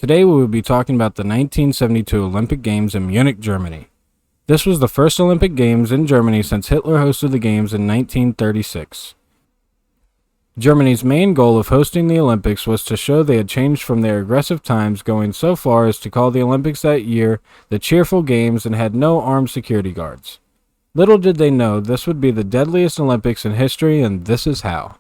Today we will be talking about the 1972 Olympic Games in Munich, Germany. This was the first Olympic Games in Germany since Hitler hosted the Games in 1936. Germany's main goal of hosting the Olympics was to show they had changed from their aggressive times, going so far as to call the Olympics that year the Cheerful Games and had no armed security guards. Little did they know this would be the deadliest Olympics in history, and this is how.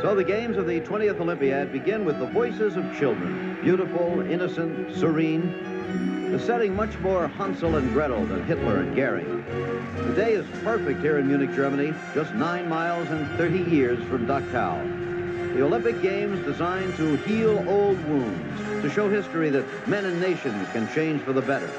So the games of the 20th Olympiad begin with the voices of children, beautiful, innocent, serene. The setting much more Hansel and Gretel than Hitler and Goering. The day is perfect here in Munich, Germany, just 9 miles and 30 years from Dachau. The Olympic Games designed to heal old wounds, to show history that men and nations can change for the better.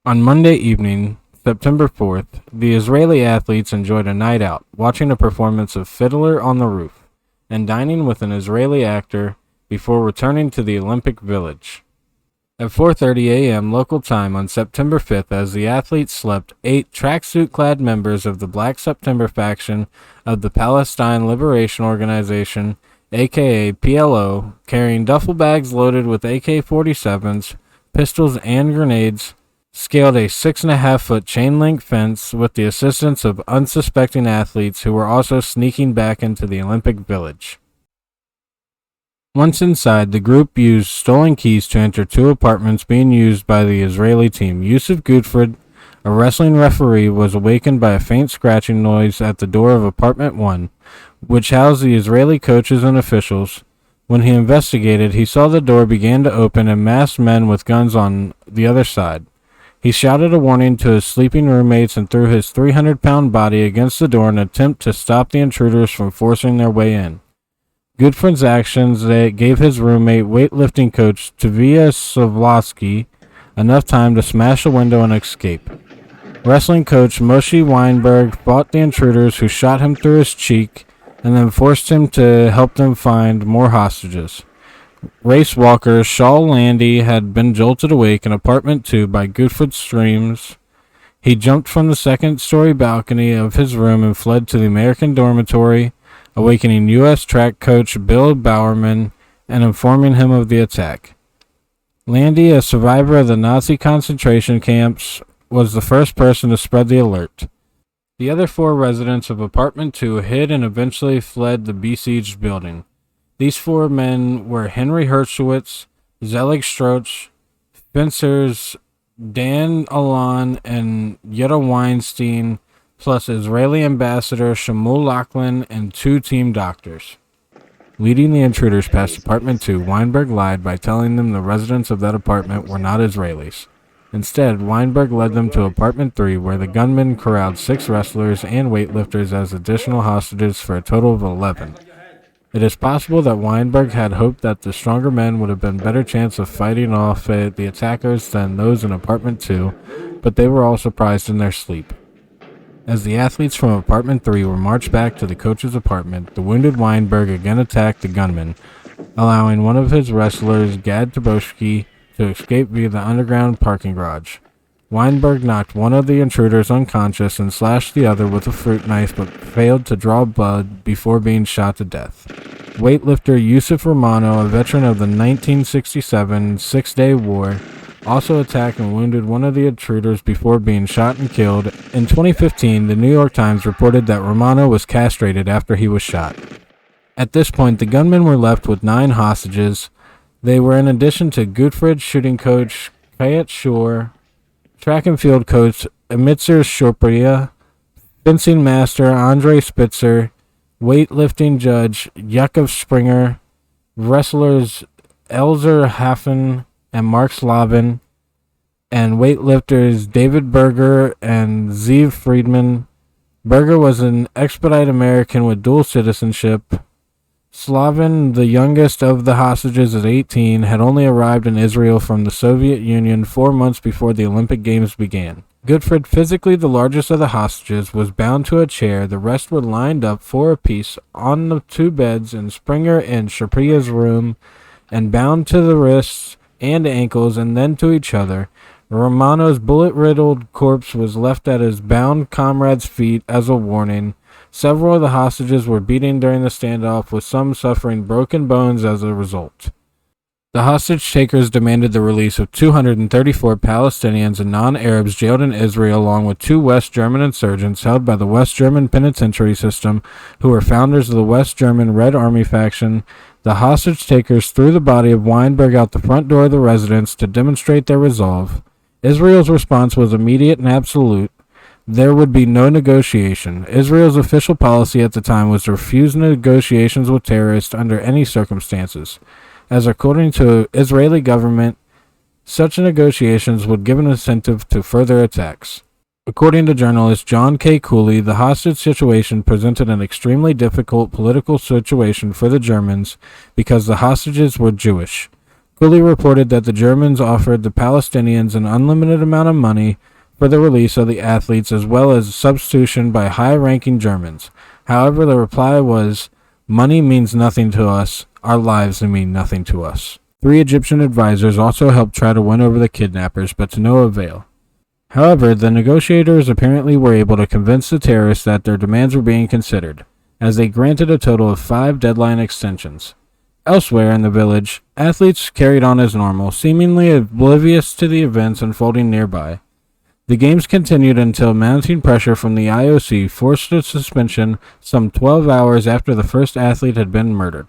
On Monday evening, September 4th, the Israeli athletes enjoyed a night out, watching a performance of Fiddler on the Roof, and dining with an Israeli actor before returning to the Olympic Village. At 4:30 a.m. local time on September 5th, as the athletes slept, 8 tracksuit-clad members of the Black September faction of the Palestine Liberation Organization, aka PLO, carrying duffel bags loaded with AK-47s, pistols, and grenades, scaled a 6.5-foot chain-link fence with the assistance of unsuspecting athletes who were also sneaking back into the Olympic Village. Once inside, the group used stolen keys to enter 2 apartments being used by the Israeli team. Yusuf Gutfred, a wrestling referee, was awakened by a faint scratching noise at the door of apartment 1, which housed the Israeli coaches and officials. When he investigated, he saw the door began to open and masked men with guns on the other side. He shouted a warning to his sleeping roommates and threw his 300-pound body against the door in an attempt to stop the intruders from forcing their way in. Gutfred's actions gave his roommate, weightlifting coach Tavia Savlovsky, enough time to smash a window and escape. Wrestling coach Moshe Weinberg fought the intruders, who shot him through his cheek and then forced him to help them find more hostages. Race walker Shaul Landy had been jolted awake in apartment 2 by Gutfred's screams. He jumped from the second-story balcony of his room and fled to the American dormitory, awakening U.S. track coach Bill Bowerman and informing him of the attack. Landy, a survivor of the Nazi concentration camps, was the first person to spread the alert. The other 4 residents of apartment 2 hid and eventually fled the besieged building. These 4 men were Henry Hershowitz, Zelig Stroch, fencers Dan Alon and Yetta Weinstein, plus Israeli ambassador Shmuel Lachlan and 2 team doctors. Leading the intruders past apartment 2, Weinberg lied by telling them the residents of that apartment were not Israelis. Instead, Weinberg led them to apartment 3, where the gunmen corralled 6 wrestlers and weightlifters as additional hostages for a total of 11. It is possible that Weinberg had hoped that the stronger men would have been better chance of fighting off the attackers than those in apartment 2, but they were all surprised in their sleep. As the athletes from apartment 3 were marched back to the coach's apartment, the wounded Weinberg again attacked the gunmen, allowing one of his wrestlers, Gad Taboshki, to escape via the underground parking garage. Weinberg knocked one of the intruders unconscious and slashed the other with a fruit knife, but failed to draw blood before being shot to death. Weightlifter Yusuf Romano, a veteran of the 1967 Six-Day War, also attacked and wounded one of the intruders before being shot and killed. In 2015, the New York Times reported that Romano was castrated after he was shot. At this point, the gunmen were left with 9 hostages. They were in addition to Gutfred, shooting coach Kayat Shore, track and field coach Emitzer Shorpria, fencing master Andre Spitzer, weightlifting judge Yakov Springer, wrestlers Elzer Haffen and Mark Slavin, and weightlifters David Berger and Zeev Friedman. Berger was an expedite American with dual citizenship. Slavin, the youngest of the hostages at 18, had only arrived in Israel from the Soviet Union 4 months before the Olympic Games began. Goodfried, physically the largest of the hostages, was bound to a chair. The rest were lined up 4 apiece on the 2 beds in Springer and Shapria's room and bound to the wrists and ankles and then to each other. Romano's bullet-riddled corpse was left at his bound comrade's feet as a warning. Several of the hostages were beaten during the standoff, with some suffering broken bones as a result. The hostage takers demanded the release of 234 Palestinians and non-Arabs jailed in Israel, along with 2 West German insurgents held by the West German penitentiary system, who were founders of the West German Red Army faction. The hostage takers threw the body of Weinberg out the front door of the residence to demonstrate their resolve. Israel's response was immediate and absolute. There would be no negotiation. Israel's official policy at the time was to refuse negotiations with terrorists under any circumstances, as according to Israeli government, such negotiations would give an incentive to further attacks. According to journalist John K. Cooley, the hostage situation presented an extremely difficult political situation for the Germans because the hostages were Jewish. Cooley reported that the Germans offered the Palestinians an unlimited amount of money for the release of the athletes, as well as substitution by high-ranking Germans. However, the reply was, "Money means nothing to us. Our lives mean nothing to us." 3 Egyptian advisors also helped try to win over the kidnappers, but to no avail. However, the negotiators apparently were able to convince the terrorists that their demands were being considered, as they granted a total of 5 deadline extensions. Elsewhere in the village, athletes carried on as normal, seemingly oblivious to the events unfolding nearby. The games continued until mounting pressure from the IOC forced a suspension some 12 hours after the first athlete had been murdered.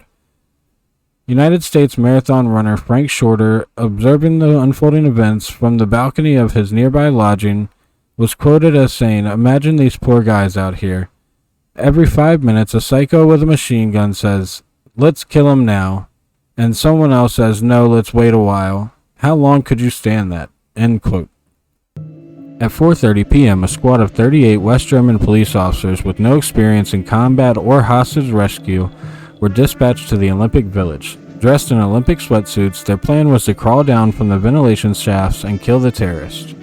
United States marathon runner Frank Shorter, observing the unfolding events from the balcony of his nearby lodging, was quoted as saying, "Imagine these poor guys out here. Every 5 minutes, a psycho with a machine gun says, 'Let's kill him now,' and someone else says, 'No, let's wait a while.' How long could you stand that?" End quote. At 4:30 p.m., a squad of 38 West German police officers with no experience in combat or hostage rescue were dispatched to the Olympic Village. Dressed in Olympic sweatsuits, their plan was to crawl down from the ventilation shafts and kill the terrorists.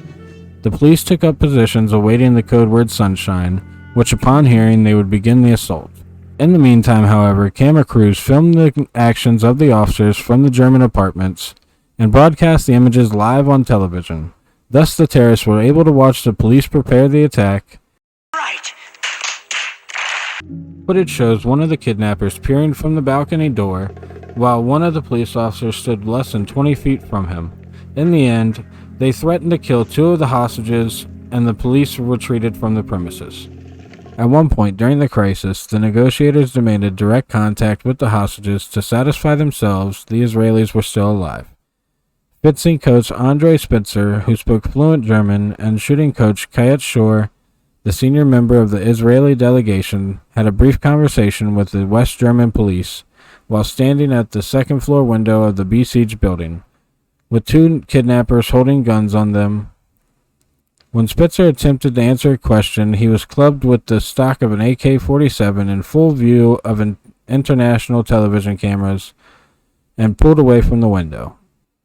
The police took up positions awaiting the code word Sunshine, which upon hearing they would begin the assault. In the meantime, however, camera crews filmed the actions of the officers from the German apartments and broadcast the images live on television. Thus, the terrorists were able to watch the police prepare the attack. Right. Footage shows one of the kidnappers peering from the balcony door, while one of the police officers stood less than 20 feet from him. In the end, they threatened to kill 2 of the hostages, and the police retreated from the premises. At one point during the crisis, the negotiators demanded direct contact with the hostages to satisfy themselves the Israelis were still alive. Fencing coach Andre Spitzer, who spoke fluent German, and shooting coach Kayat Shor, the senior member of the Israeli delegation, had a brief conversation with the West German police while standing at the second-floor window of the besieged building, with 2 kidnappers holding guns on them. When Spitzer attempted to answer a question, he was clubbed with the stock of an AK-47 in full view of international television cameras and pulled away from the window.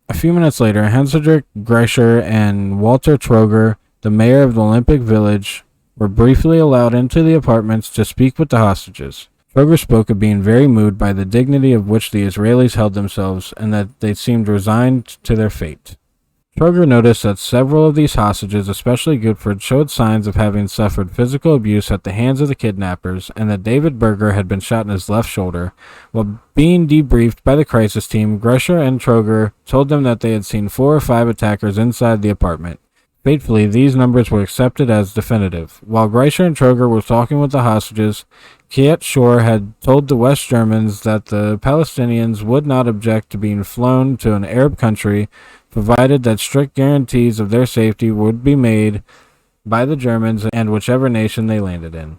A few minutes later, Hans-Dietrich Greicher and Walter Troger, the mayor of the Olympic Village, were briefly allowed into the apartments to speak with the hostages. Troger spoke of being very moved by the dignity of which the Israelis held themselves and that they seemed resigned to their fate. Troger noticed that several of these hostages, especially Goodfried, showed signs of having suffered physical abuse at the hands of the kidnappers, and that David Berger had been shot in his left shoulder. While being debriefed by the crisis team, Greicher and Troger told them that they had seen 4 or 5 attackers inside the apartment. Fatefully, these numbers were accepted as definitive. While Greicher and Troger were talking with the hostages, Kayat Shor had told the West Germans that the Palestinians would not object to being flown to an Arab country, provided that strict guarantees of their safety would be made by the Germans and whichever nation they landed in.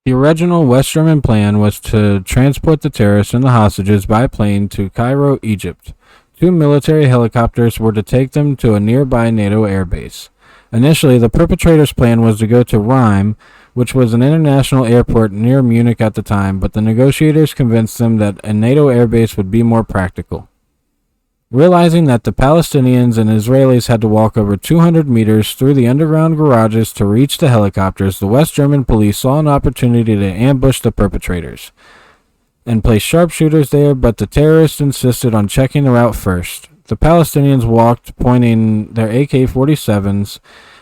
The original West German plan was to transport the terrorists and the hostages by plane to Cairo, Egypt. 2 military helicopters were to take them to a nearby NATO airbase. Initially, the perpetrators' plan was to go to Rhein, which was an international airport near Munich at the time, but the negotiators convinced them that a NATO airbase would be more practical. Realizing that the Palestinians and Israelis had to walk over 200 meters through the underground garages to reach the helicopters, the West German police saw an opportunity to ambush the perpetrators and place sharpshooters there, but the terrorists insisted on checking the route first. The Palestinians walked, pointing their AK-47s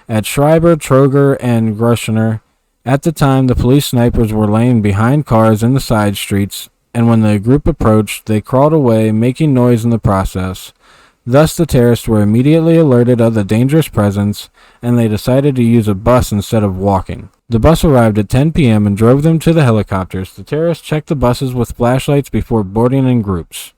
at Schreiber, Troger, and Grushner. At the time, the police snipers were laying behind cars in the side streets, and when the group approached, they crawled away, making noise in the process. Thus, the terrorists were immediately alerted of the dangerous presence, and they decided to use a bus instead of walking. The bus arrived at 10 p.m. and drove them to the helicopters. The terrorists checked the buses with flashlights before boarding in groups.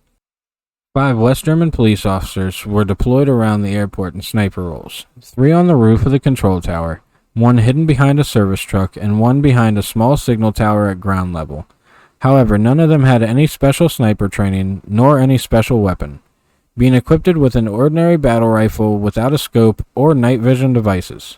5 West German police officers were deployed around the airport in sniper roles, 3 on the roof of the control tower, 1 hidden behind a service truck, and 1 behind a small signal tower at ground level. However, none of them had any special sniper training, nor any special weapon, being equipped with an ordinary battle rifle without a scope or night vision devices.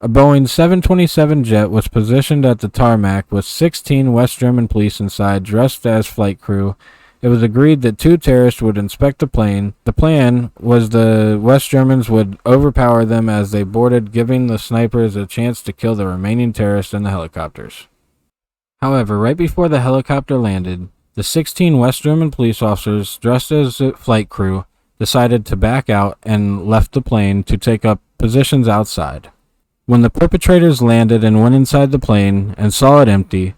A Boeing 727 jet was positioned at the tarmac with 16 West German police inside dressed as flight crew. It was agreed that 2 terrorists would inspect the plane. The plan was the West Germans would overpower them as they boarded, giving the snipers a chance to kill the remaining terrorists in the helicopters. However, right before the helicopter landed, the 16 West German police officers dressed as flight crew decided to back out and left the plane to take up positions outside. When the perpetrators landed and went inside the plane and saw it empty,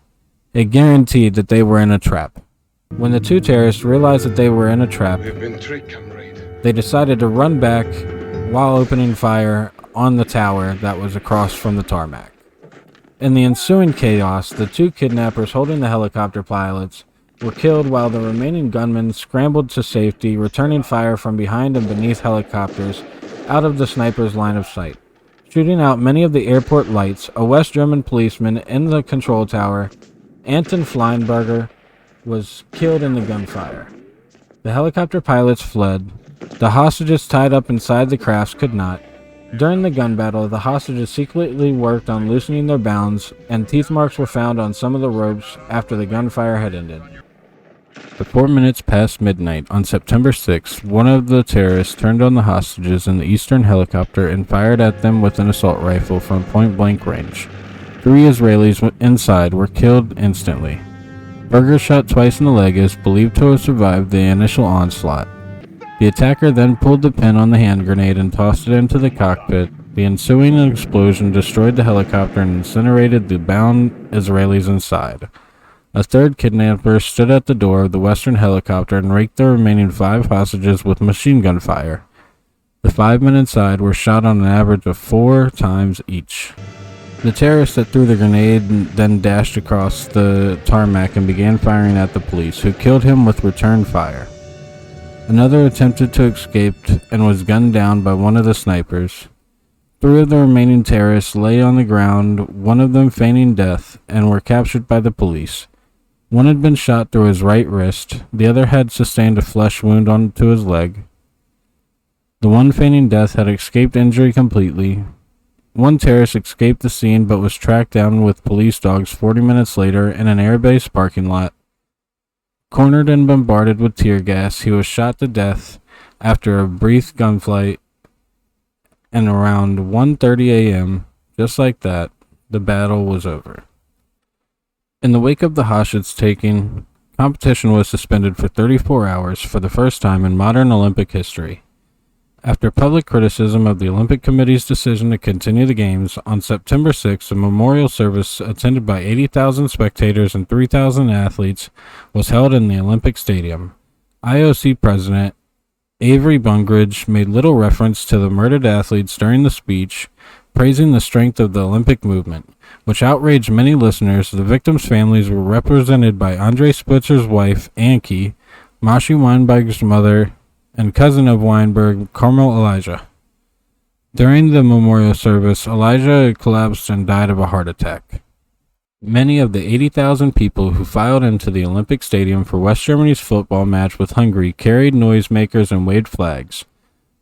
it guaranteed that they were in a trap. When the 2 terrorists realized that they were in a trap, We've been tricked, comrade. they decided to run back while opening fire on the tower that was across from the tarmac. In the ensuing chaos, the 2 kidnappers holding the helicopter pilots were killed while the remaining gunmen scrambled to safety, returning fire from behind and beneath helicopters out of the snipers' line of sight. Shooting out many of the airport lights, a West German policeman in the control tower, Anton Fleinberger, was killed in the gunfire. The helicopter pilots fled. The hostages tied up inside the crafts could not. During the gun battle, the hostages secretly worked on loosening their bounds, and teeth marks were found on some of the ropes after the gunfire had ended. At 4 minutes past midnight on September 6th, one of the terrorists turned on the hostages in the eastern helicopter and fired at them with an assault rifle from point-blank range. 3 Israelis inside were killed instantly. Berger, shot twice in the leg, is believed to have survived the initial onslaught. The attacker then pulled the pin on the hand grenade and tossed it into the cockpit. The ensuing explosion destroyed the helicopter and incinerated the bound Israelis inside. A 3rd kidnapper stood at the door of the western helicopter and raked the remaining 5 hostages with machine gun fire. The 5 men inside were shot on an average of 4 times each. The terrorist that threw the grenade then dashed across the tarmac and began firing at the police, who killed him with return fire. Another attempted to escape and was gunned down by one of the snipers. 3 of the remaining terrorists lay on the ground, one of them feigning death, and were captured by the police. One had been shot through his right wrist, the other had sustained a flesh wound onto his leg. The one feigning death had escaped injury completely. One terrorist escaped the scene but was tracked down with police dogs 40 minutes later in an airbase parking lot. Cornered and bombarded with tear gas, he was shot to death after a brief gunfight, and around 1:30 a.m., just like that, the battle was over. In the wake of the hostage taking, competition was suspended for 34 hours for the first time in modern Olympic history. After public criticism of the Olympic Committee's decision to continue the Games, on September 6, a memorial service attended by 80,000 spectators and 3,000 athletes was held in the Olympic Stadium. IOC President Avery Bungridge made little reference to the murdered athletes during the speech, praising the strength of the Olympic movement, which outraged many listeners. The victims' families were represented by Andre Splitzer's wife, Ankie, Mashi Weinberg's mother, and cousin of Weinberg, Carmel Elijah. During the memorial service, Elijah collapsed and died of a heart attack. Many of the 80,000 people who filed into the Olympic Stadium for West Germany's football match with Hungary carried noisemakers and waved flags.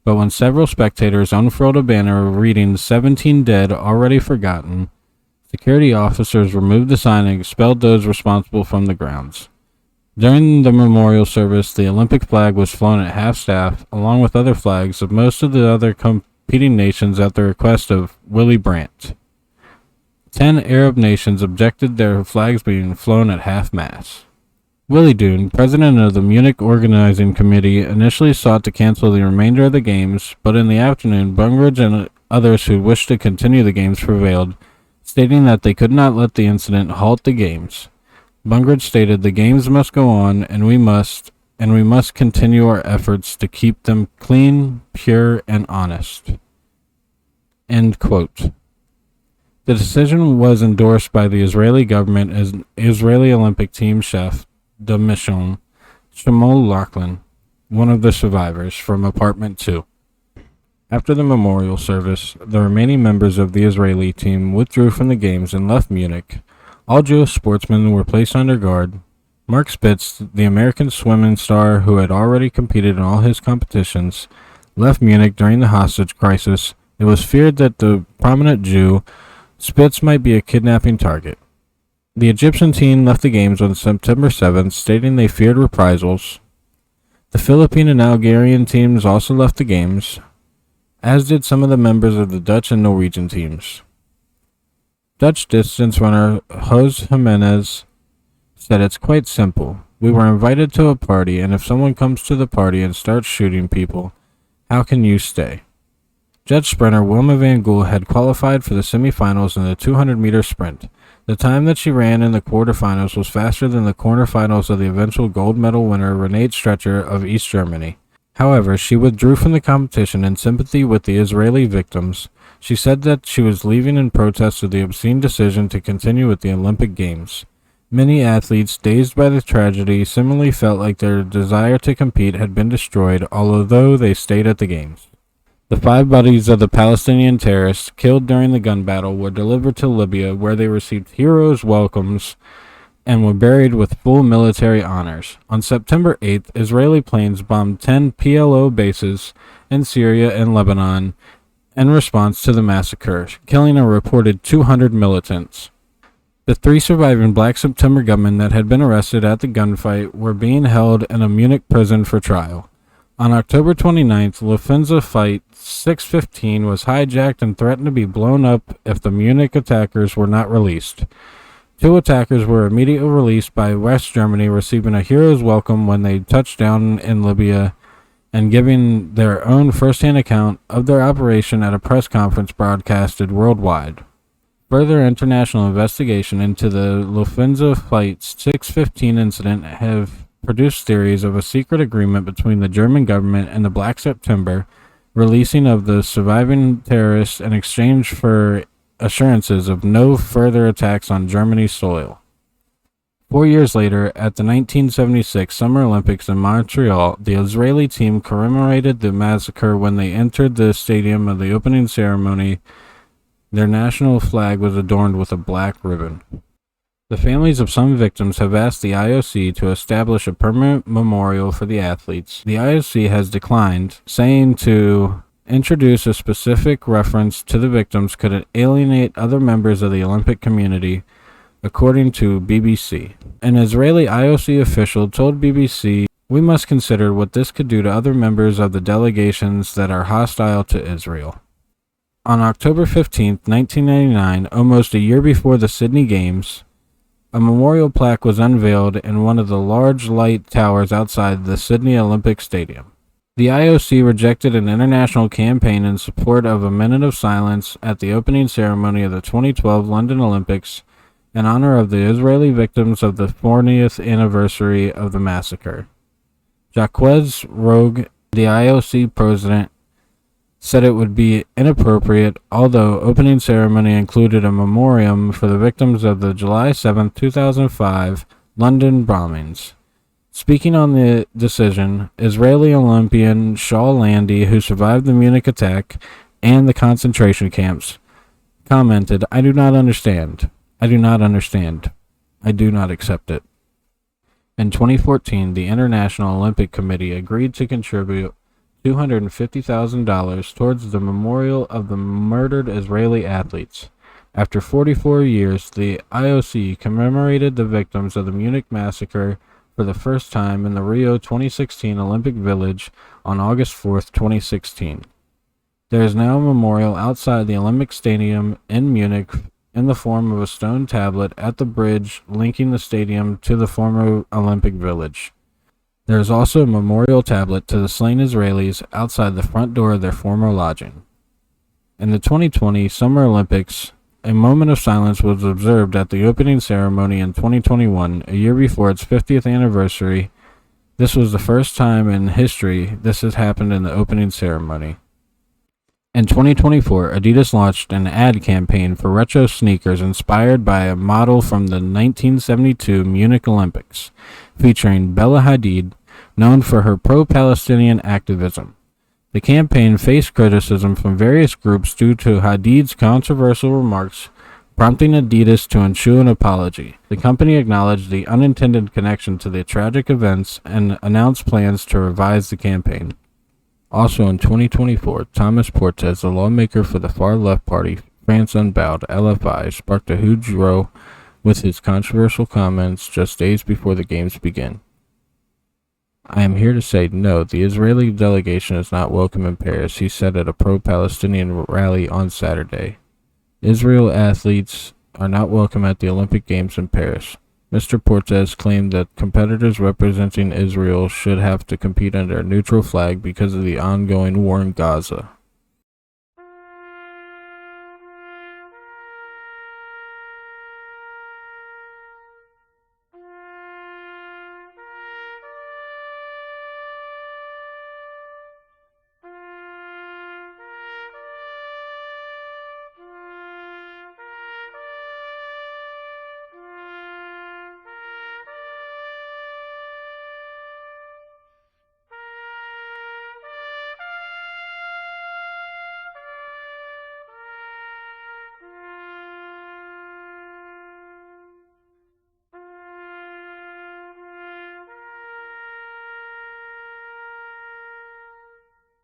But when several spectators unfurled a banner reading 17 dead, already forgotten, security officers removed the sign and expelled those responsible from the grounds. During the memorial service, the Olympic flag was flown at half-staff, along with other flags of most of the other competing nations at the request of Willy Brandt. 10 Arab nations objected their flags being flown at half-mast. Willy Doon, president of the Munich Organizing Committee, initially sought to cancel the remainder of the games, but in the afternoon, Bungridge and others who wished to continue the games prevailed, stating that they could not let the incident halt the games. Bungridge stated, "The games must go on, and we must continue our efforts to keep them clean, pure, and honest." End quote. The decision was endorsed by the Israeli government as Israeli Olympic team chef de mission Shmuel Lachlan, one of the survivors from Apartment 2. After the memorial service, the remaining members of the Israeli team withdrew from the games and left Munich. All Jewish sportsmen were placed under guard. Mark Spitz, the American swimming star who had already competed in all his competitions, left Munich during the hostage crisis. It was feared that the prominent Jew Spitz might be a kidnapping target. The Egyptian team left the games on September 7th, stating they feared reprisals. The Philippine and Algerian teams also left the games, as did some of the members of the Dutch and Norwegian teams. Dutch distance runner Jose Jimenez said, "It's quite simple. We were invited to a party, and if someone comes to the party and starts shooting people, how can you stay?" Dutch sprinter Wilma van Gool had qualified for the semifinals in the 200-meter sprint. The time that she ran in the quarterfinals was faster than the quarterfinals of the eventual gold medal winner Renate Strecher of East Germany. However, she withdrew from the competition in sympathy with the Israeli victims. She said that she was leaving in protest of the obscene decision to continue with the Olympic Games. Many athletes, dazed by the tragedy, similarly felt like their desire to compete had been destroyed, although they stayed at the Games. The 5 bodies of the Palestinian terrorists killed during the gun battle were delivered to Libya, where they received heroes' welcomes and were buried with full military honors. On September 8th, Israeli planes bombed 10 PLO bases in Syria and Lebanon in response to the massacre, killing a reported 200 militants. The 3 surviving Black September gunmen that had been arrested at the gunfight were being held in a Munich prison for trial. On October 29th, Lufthansa Flight 615 was hijacked and threatened to be blown up if the Munich attackers were not released. 2 attackers were immediately released by West Germany, receiving a hero's welcome when they touched down in Libya and giving their own first-hand account of their operation at a press conference broadcasted worldwide. Further international investigation into the Lufthansa Flight 615 incident have produced theories of a secret agreement between the German government and the Black September, releasing of the surviving terrorists in exchange for assurances of no further attacks on Germany's soil. 4 years later, at the 1976 Summer Olympics in Montreal, the Israeli team commemorated the massacre when they entered the stadium of the opening ceremony. Their national flag was adorned with a black ribbon. The families of some victims have asked the IOC to establish a permanent memorial for the athletes. The IOC has declined, saying to introduce a specific reference to the victims could alienate other members of the Olympic community, according to BBC. An Israeli IOC official told BBC, "We must consider what this could do to other members of the delegations that are hostile to Israel." On October 15, 1999, almost a year before the Sydney Games, a memorial plaque was unveiled in one of the large light towers outside the Sydney Olympic Stadium. The IOC rejected an international campaign in support of a minute of silence at the opening ceremony of the 2012 London Olympics in honor of the Israeli victims of the 40th anniversary of the massacre. Jacques Rogge, the IOC president, said it would be inappropriate, although opening ceremony included a memoriam for the victims of the July 7, 2005 London bombings. Speaking on the decision, Israeli Olympian Shaul Landy, who survived the Munich attack and the concentration camps, commented, "I do not understand. I do not understand. I do not accept it. In 2014, the International Olympic Committee agreed to contribute $250,000 towards the memorial of the murdered Israeli athletes. After 44 years, the IOC commemorated the victims of the Munich massacre for the first time in the Rio 2016 Olympic Village on August 4, 2016. There is now a memorial outside the Olympic Stadium in Munich in the form of a stone tablet at the bridge linking the stadium to the former Olympic Village. There is also a memorial tablet to the slain Israelis outside the front door of their former lodging. In the 2020 Summer Olympics, a moment of silence was observed at the opening ceremony in 2021, a year before its 50th anniversary. This was the first time in history this has happened in the opening ceremony. In 2024, Adidas launched an ad campaign for retro sneakers inspired by a model from the 1972 Munich Olympics, featuring Bella Hadid, known for her pro-Palestinian activism. The campaign faced criticism from various groups due to Hadid's controversial remarks, prompting Adidas to issue an apology. The company acknowledged the unintended connection to the tragic events and announced plans to revise the campaign. Also in 2024, Thomas Portes, a lawmaker for the far-left party France Unbowed (LFI), sparked a huge row with his controversial comments just days before the games begin. I am here to say no, the Israeli delegation is not welcome in Paris, he said at a pro-Palestinian rally on Saturday. Israel athletes are not welcome at the Olympic Games in Paris. Mr. Portes claimed that competitors representing Israel should have to compete under a neutral flag because of the ongoing war in Gaza.